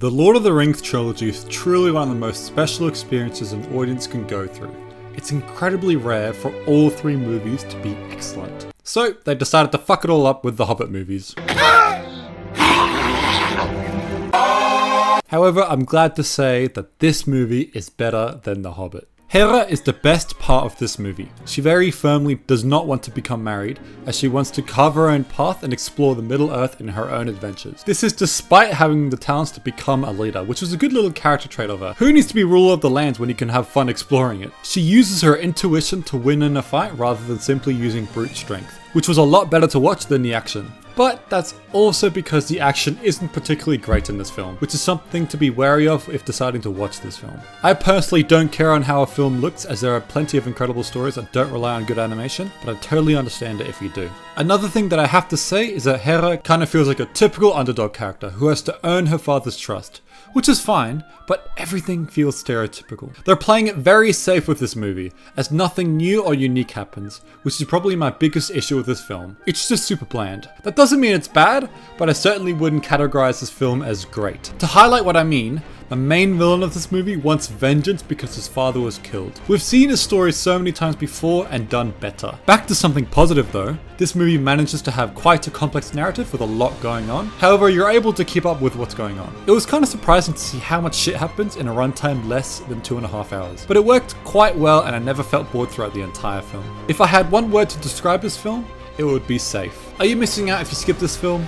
The Lord of the Rings trilogy is truly one of the most special experiences an audience can go through. It's incredibly rare for all three movies to be excellent. So they decided to fuck it all up with the Hobbit movies. However, I'm glad to say that this movie is better than The Hobbit. Hera is the best part of this movie. She very firmly does not want to become married, as she wants to carve her own path and explore the Middle Earth in her own adventures. This is despite having the talents to become a leader, which is a good little character trait of her. Who needs to be ruler of the lands when you can have fun exploring it? She uses her intuition to win in a fight rather than simply using brute strength, which was a lot better to watch than the action. But that's also because the action isn't particularly great in this film, which is something to be wary of if deciding to watch this film. I personally don't care on how a film looks, as there are plenty of incredible stories that don't rely on good animation, but I totally understand it if you do. Another thing that I have to say is that Hera kind of feels like a typical underdog character who has to earn her father's trust, which is fine, but everything feels stereotypical. They're playing it very safe with this movie, as nothing new or unique happens, which is probably my biggest issue with this film. It's just super bland. That doesn't mean it's bad, but I certainly wouldn't categorize this film as great. To highlight what I mean, the main villain of this movie wants vengeance because his father was killed. We've seen his story so many times before and done better. Back to something positive though, this movie manages to have quite a complex narrative with a lot going on. However, you're able to keep up with what's going on. It was kind of surprising to see how much shit happens in a runtime less than 2.5 hours. But it worked quite well and I never felt bored throughout the entire film. If I had one word to describe this film, it would be safe. Are you missing out if you skip this film?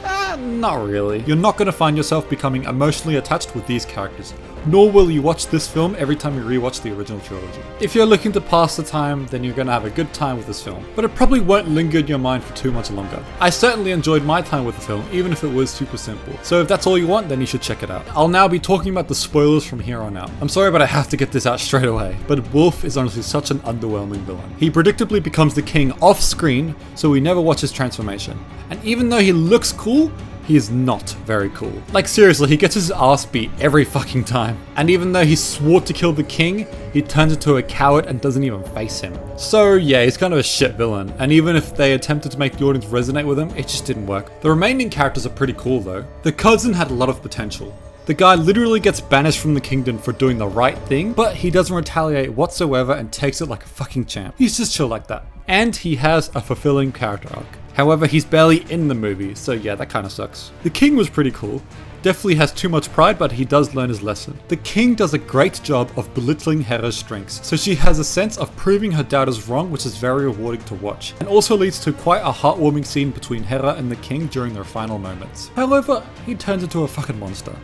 Not really. You're not going to find yourself becoming emotionally attached with these characters, nor will you watch this film every time you rewatch the original trilogy. If you're looking to pass the time, then you're going to have a good time with this film, but it probably won't linger in your mind for too much longer. I certainly enjoyed my time with the film, even if it was super simple. So if that's all you want, then you should check it out. I'll now be talking about the spoilers from here on out. I'm sorry, but I have to get this out straight away. But Wolf is honestly such an underwhelming villain. He predictably becomes the king off screen, so we never watch his transformation. And even though he looks cool, he is not very cool. Like seriously, he gets his ass beat every fucking time. And even though he swore to kill the king, he turns into a coward and doesn't even face him. So yeah, he's kind of a shit villain. And even if they attempted to make the audience resonate with him, it just didn't work. The remaining characters are pretty cool though. The cousin had a lot of potential. The guy literally gets banished from the kingdom for doing the right thing, but he doesn't retaliate whatsoever and takes it like a fucking champ. He's just chill like that. And he has a fulfilling character arc. However, he's barely in the movie, so yeah, that kind of sucks. The king was pretty cool. Definitely has too much pride, but he does learn his lesson. The king does a great job of belittling Hera's strengths, so she has a sense of proving her doubters wrong, which is very rewarding to watch, and also leads to quite a heartwarming scene between Hera and the king during their final moments. However, he turns into a fucking monster,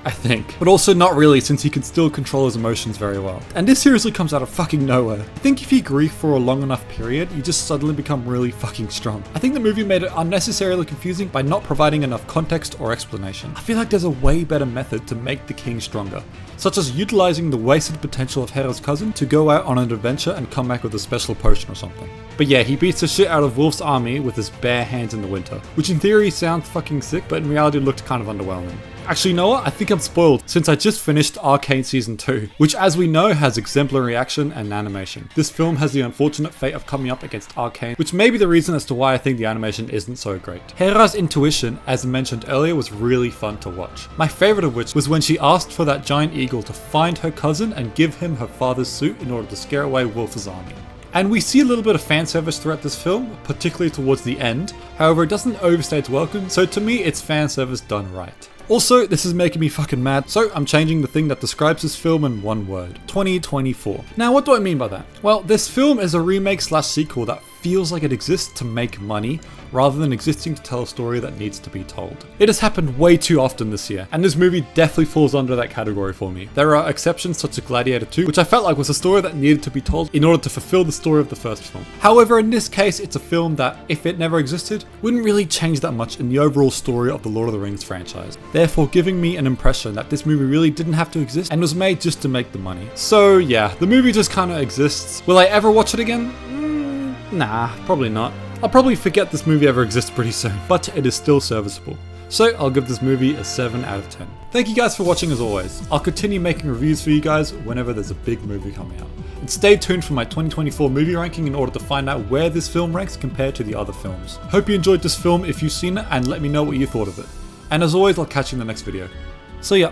I think. But also not really, since he can still control his emotions very well. And this seriously comes out of fucking nowhere. I think if you grieve for a long enough period, you just suddenly become really fucking strong. I think the movie made it unnecessarily confusing by not providing enough context or explanation. I feel like there's a way better method to make the king stronger, such as utilizing the wasted potential of Hera's cousin to go out on an adventure and come back with a special potion or something. But yeah, he beats the shit out of Wolf's army with his bare hands in the winter, which in theory sounds fucking sick, but in reality looked kind of underwhelming. Actually, you know what? I think I'm spoiled since I just finished Arcane Season 2, which as we know has exemplary action and animation. This film has the unfortunate fate of coming up against Arcane, which may be the reason as to why I think the animation isn't so great. Hera's intuition, as mentioned earlier, was really fun to watch. My favourite of which was when she asked for that giant eagle to find her cousin and give him her father's suit in order to scare away Wolf's army. And we see a little bit of fan service throughout this film, particularly towards the end. However, it doesn't overstay its welcome, so to me it's fan service done right. Also, this is making me fucking mad, so I'm changing the thing that describes this film in one word: 2024. Now, what do I mean by that? Well, this film is a remake slash sequel that feels like it exists to make money, rather than existing to tell a story that needs to be told. It has happened way too often this year, and this movie definitely falls under that category for me. There are exceptions such as Gladiator 2, which I felt like was a story that needed to be told in order to fulfill the story of the first film. However, in this case, it's a film that, if it never existed, wouldn't really change that much in the overall story of the Lord of the Rings franchise, therefore giving me an impression that this movie really didn't have to exist and was made just to make the money. So yeah, the movie just kinda exists. Will I ever watch it again? Nah, probably not. I'll probably forget this movie ever exists pretty soon, but it is still serviceable. So I'll give this movie a 7 out of 10. Thank you guys for watching as always. I'll continue making reviews for you guys whenever there's a big movie coming out. And stay tuned for my 2024 movie ranking in order to find out where this film ranks compared to the other films. Hope you enjoyed this film if you've seen it, and let me know what you thought of it. And as always, I'll catch you in the next video. See ya!